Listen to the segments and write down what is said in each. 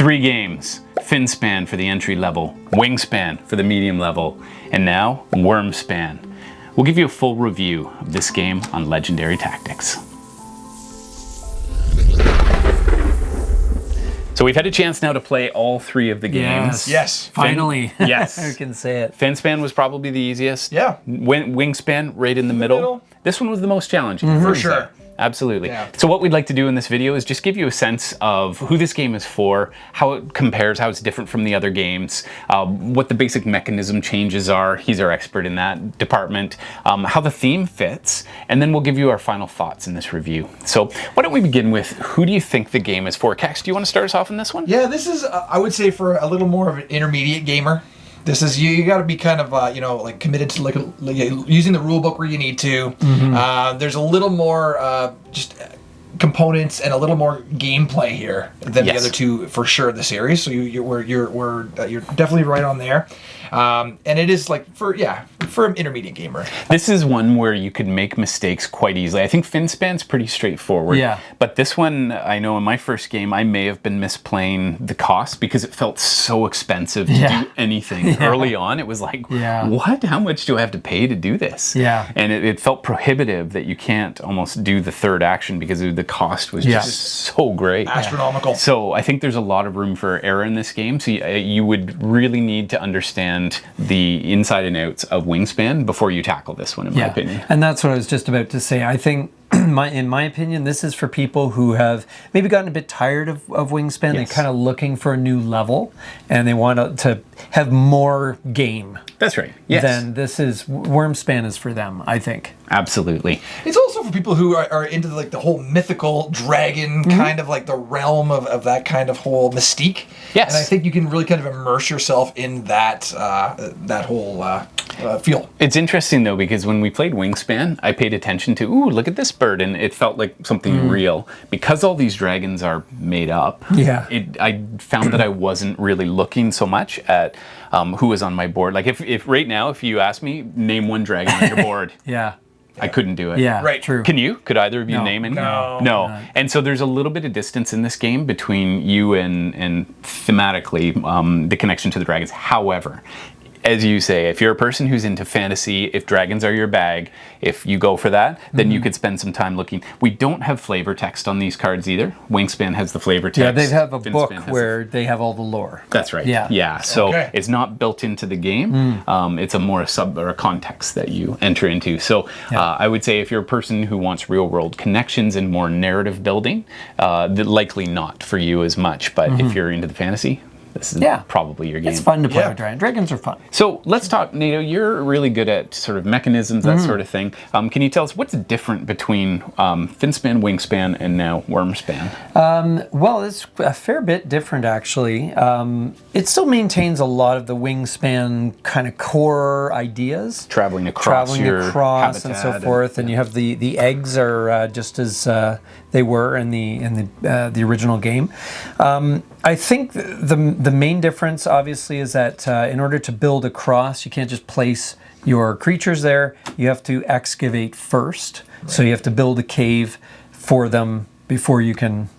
3 games. Finspan for the entry level, Wingspan for the medium level, and now Wyrmspan. We'll give you a full review of this game on Legendary Tactics. So we've had a chance now to play all 3 of the games. Yes. Finally. Yes. I can say it. Finspan was probably the easiest. Yeah. Wingspan right in the middle. This one was the most challenging. For sure. Absolutely. Yeah. So what we'd like to do in this video is just give you a sense of who this game is for, how it compares, how it's different from the other games, what the basic mechanism changes are. He's our expert in that department. How the theme fits, and then we'll give you our final thoughts in this review. So why don't we begin with, who do you think the game is for? Cax, do you want to start us off in this one? Yeah, this is, I would say, for a little more of an intermediate gamer. This is, you got to be kind of, you know, like committed to like using the rule book where you need to. There's a little more just components and a little more gameplay here than the other 2 for sure in the series. So you're definitely right on there. And it is like for an intermediate gamer. This is one where you could make mistakes quite easily. I think Finspan's pretty straightforward. Yeah. But this one, I know in my first game, I may have been misplaying the cost because it felt so expensive to do anything. Early on, it was like, what? How much do I have to pay to do this? Yeah. And it felt prohibitive that you can't almost do the third action because the cost was just so great. Astronomical. So I think there's a lot of room for error in this game. So you would really need to understand the inside and outs of Wingspan before you tackle this one, in my opinion. And that's what I was just about to say. I think, in my opinion, this is for people who have maybe gotten a bit tired of Wingspan. They're kind of looking for a new level, and they want to have more game. That's right. Yes. Then this is, Wyrmspan is for them, I think. Absolutely. It's also for people who are into like the whole mythical dragon kind of like the realm of that kind of whole mystique. Yes. And I think you can really kind of immerse yourself in that that whole feel. It's interesting though, because when we played Wingspan, I paid attention to, ooh, look at this bird, and it felt like something real. Because all these dragons are made up, I found that I wasn't really looking so much at who was on my board. Like if right now, if you ask me, name 1 dragon on your board. I couldn't do it. Yeah, right. True. Can you? Could either of you name any? No. And so there's a little bit of distance in this game between you and thematically the connection to the dragons. However, as you say, if you're a person who's into fantasy, if dragons are your bag, if you go for that, then you could spend some time looking. We don't have flavor text on these cards either. Wingspan has the flavor text. Yeah, they have a Finspan book has where they have all the lore. That's right. Yeah. So it's not built into the game. It's a more a context that you enter into. So I would say if you're a person who wants real world connections and more narrative building, likely not for you as much. But if you're into the fantasy, this is probably your game. It's fun to play with dragons. Dragons are fun. So let's talk, Nato, you're really good at sort of mechanisms, that sort of thing. Can you tell us what's different between Finspan, Wingspan, and now Wyrmspan? Well, it's a fair bit different, actually. It still maintains a lot of the Wingspan kind of core ideas. Traveling across and so forth. And you have the eggs are just as they were in the original game. I think the main difference, obviously, is that in order to build across, you can't just place your creatures there. You have to excavate first. Right. So you have to build a cave for them before you can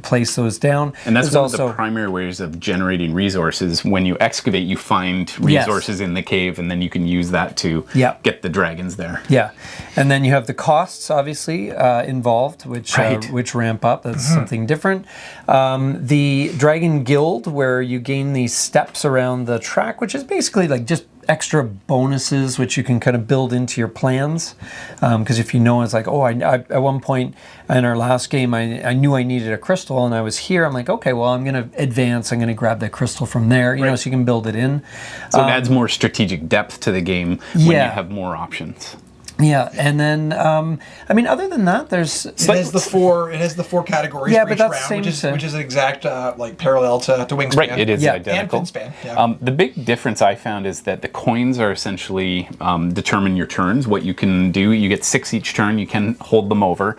place those down. And that's one of the primary ways of generating resources. When you excavate, you find resources in the cave, and then you can use that to get the dragons there. Yeah, and then you have the costs, obviously, involved, which ramp up. That's something different. The Dragon Guild, where you gain these steps around the track, which is basically like just extra bonuses which you can kind of build into your plans, because if you know, it's like, oh, I at one point in our last game I knew I needed a crystal and I was here, I'm like, okay, well, I'm going to advance, I'm going to grab that crystal from there, you know, so you can build it in. So it adds more strategic depth to the game when you have more options. Yeah, and then I mean, other than that, there's it has the four categories for each round, which is an exact like parallel to Wingspan. Right, it is identical. And Wingspan. The big difference I found is that the coins are essentially determine your turns. What you can do, you get 6 each turn. You can hold them over,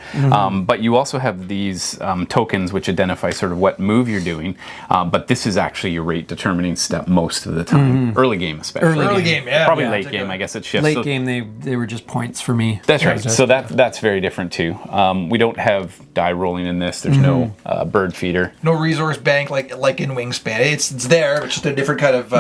but you also have these tokens which identify sort of what move you're doing. But this is actually your rate determining step most of the time. Early game, especially. Early game, yeah. Probably late game, I guess it shifts. Late game, they were just pointing points for me. That's right. So that's very different too. We don't have die rolling in this. There's no bird feeder. No resource bank like in Wingspan. It's there, but just a different kind of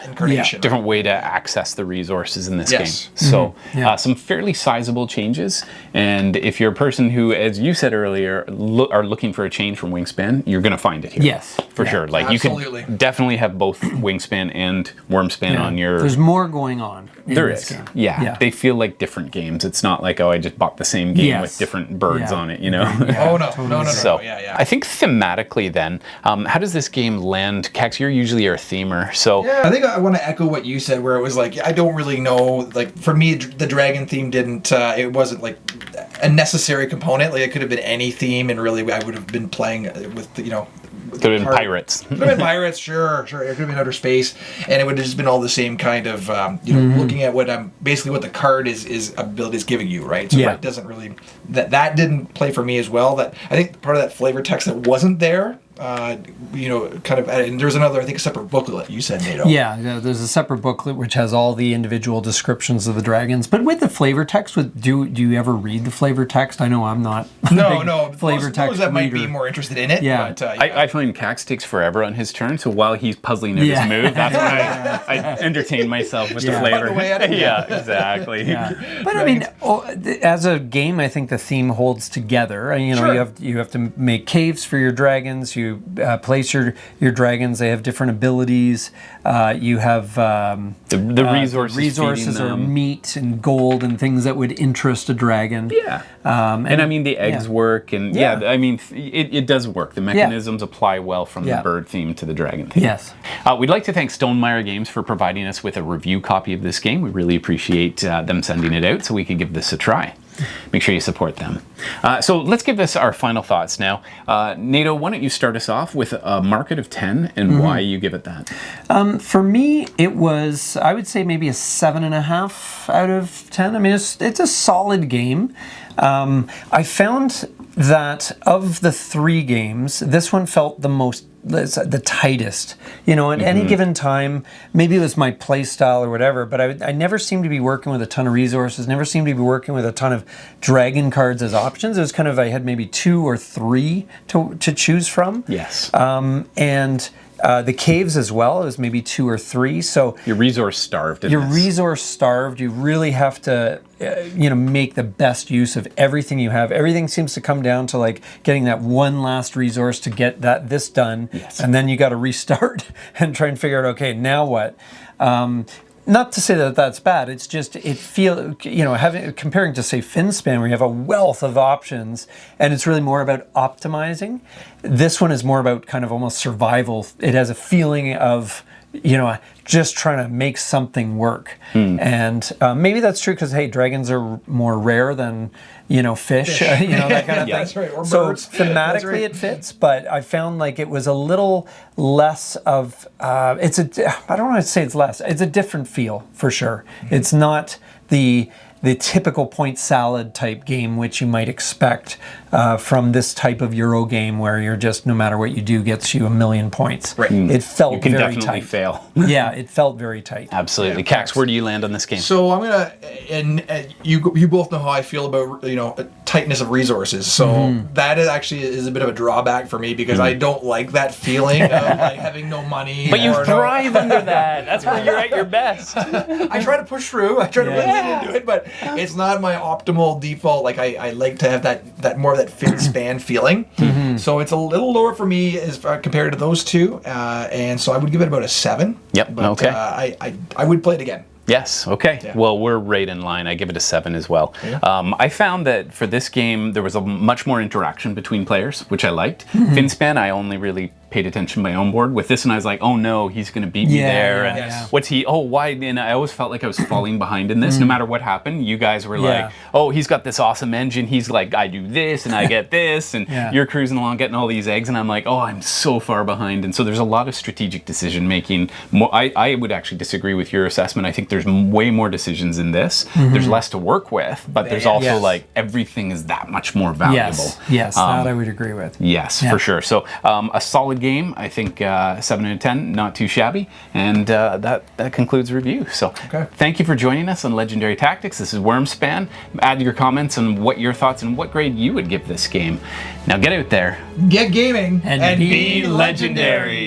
incarnation. Different way to access the resources in this game. Yes. So some fairly sizable changes. And if you're a person who, as you said earlier, are looking for a change from Wingspan, you're going to find it here. Yes. For sure. Like absolutely. You can definitely have both Wingspan and Wyrmspan on your... There's more going on in There this is. game. Yeah. They feel like different games. It's not like, oh, I just bought the same game with different birds on it, you know? Oh, no. Totally. No. So, I think thematically then, how does this game land? Cax, you're usually our themer, so... Yeah, I think I want to echo what you said, where it was like, I don't really know, like, for me, the dragon theme didn't, it wasn't, like, a necessary component. Like, it could have been any theme, and really, I would have been playing with, you know... Could have been pirates. Could have been pirates, sure. It could have been outer space, and it would have just been all the same kind of, looking at what basically what the card is ability is giving you, right? So it doesn't really that didn't play for me as well. That I think part of that flavor text that wasn't there. Kind of, and there's another, I think, a separate booklet you said, Nato. Yeah, there's a separate booklet which has all the individual descriptions of the dragons. But with the flavor text, do you ever read the flavor text? I know I'm not. No. Flavor text those that reader. might be more interested in it. Yeah. But, I find Cax takes forever on his turn, so while he's puzzling out his move, that's when I entertain myself with the flavor. Yeah, exactly. Yeah. But I mean, as a game, I think the theme holds together. You know, you have to make caves for your dragons. You place your dragons. They have different abilities. You have the resources are meat and gold and things that would interest a dragon. Yeah. And I mean the eggs work, and I mean it does work. The mechanisms apply well from the bird theme to the dragon theme. Yes. We'd like to thank Stonemaier Games for providing us with a review copy of this game. We really appreciate them sending it out so we could give this a try. Make sure you support them. So let's give this our final thoughts now. Nato, why don't you start us off with a mark out of 10 and why you give it that? For me, it was, I would say maybe a 7.5 out of 10. I mean, it's a solid game. I found that of the 3 games, this one felt the tightest. You know, at any given time, maybe it was my play style or whatever, but I never seemed to be working with a ton of resources, never seemed to be working with a ton of dragon cards as options. It was kind of, I had maybe 2 or 3 to choose from. Yes. And the caves as well, it was maybe 2 or 3. So you're resource starved. Resource starved. You really have to, make the best use of everything you have. Everything seems to come down to like getting that one last resource to get this done, and then you got to restart and try and figure out, okay, now what? Not to say that that's bad. It's just comparing to say Wingspan, where you have a wealth of options, and it's really more about optimizing. This one is more about kind of almost survival. It has a feeling of just trying to make something work, and maybe that's true because hey, dragons are more rare than fish, that kind of thing. That's right. Or so birds. thematically it fits, but I found like it was a little less of I don't want to say it's less. It's a different feel for sure. It's not the typical point salad type game which you might expect from this type of Euro game where you're just, no matter what you do, gets you 1,000,000 points. Right. It felt you can very definitely tight. fail. Yeah, it felt very tight. Absolutely. Cax, where do you land on this game? So I'm gonna, and you both know how I feel about tightness of resources. So that is a bit of a drawback for me because I don't like that feeling of like having no money. But you thrive under that. That's where you're at your best. I try to push through. I try to really into it, but it's not my optimal default. Like I like to have that more of that Wingspan feeling. So it's a little lower for me as compared to those two, and so I would give it about a 7. Yep. But, okay. I would play it again. Yes, okay. Yeah. Well, we're right in line. I give it a 7 as well. Yeah. I found that for this game, there was a much more interaction between players, which I liked. Wingspan, I only really paid attention to my own board. With this one, I was like, oh no, he's going to beat me there. And what's he, oh, why? And I always felt like I was falling behind in this. No matter what happened, you guys were like, oh, he's got this awesome engine. He's like, I do this and I get this. And you're cruising along getting all these eggs. And I'm like, oh, I'm so far behind. And so there's a lot of strategic decision making. I would actually disagree with your assessment. I think there's way more decisions in this. There's less to work with, but there's also like everything is that much more valuable. Yes, that I would agree with. Yes, for sure. So a solid game. I think 7 out of 10, not too shabby. And that concludes the review. So thank you for joining us on Legendary Tactics. This is Wyrmspan. Add your comments on what your thoughts and what grade you would give this game. Now get out there. Get gaming. And be legendary.